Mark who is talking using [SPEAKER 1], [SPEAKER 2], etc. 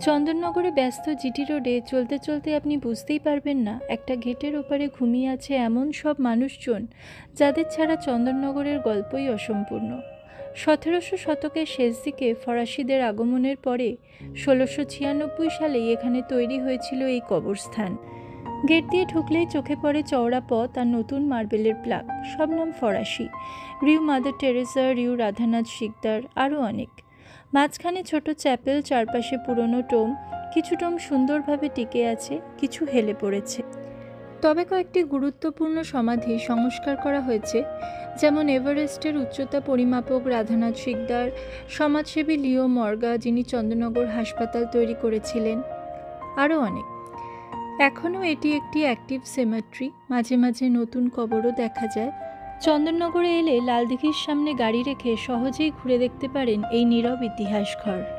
[SPEAKER 1] চন্দননগরে ব্যস্ত জিটি রোডে চলতে চলতে আপনি বুঝতেই পারবেন না একটা গেটের ওপারে ঘুমিয়ে আছে এমন সব মানুষজন যাদের ছাড়া চন্দননগরের গল্পই অসম্পূর্ণ। 1700 শতকের শেষ দিকে ফরাসিদের আগমনের পরে 1696 সালেই এখানে তৈরি হয়েছিল এই কবরস্থান। গেট দিয়ে ঢুকলেই চোখে পড়ে চওড়া পথ আর নতুন মার্বেলের প্লাক, সব নাম ফরাসি। রিউ মাদার টেরেসা, রিউ রাধানাথ শিকদার, আরও অনেক। মাঝখানে ছোট চ্যাপেল, চারপাশে পুরনো টোম। কিছু টোম সুন্দরভাবে টিকে আছে, কিছু হেলে পড়েছে। তবে কয়েকটি গুরুত্বপূর্ণ সমাধি সংস্কার করা হয়েছে, যেমন এভারেস্টের উচ্চতা পরিমাপক রাধানাথ শিকদার, সমাজসেবী লিও মর্গা যিনি চন্দননগর হাসপাতাল তৈরি করেছিলেন, আরও অনেক। এখনও এটি একটি অ্যাক্টিভ সেমেট্রি, মাঝে মাঝে নতুন কবরও দেখা যায়। চন্দননগরে এলে লালদিঘির সামনে গাড়ি রেখে সহজেই ঘুরে দেখতে পারেন এই নীরব ইতিহাস ঘর।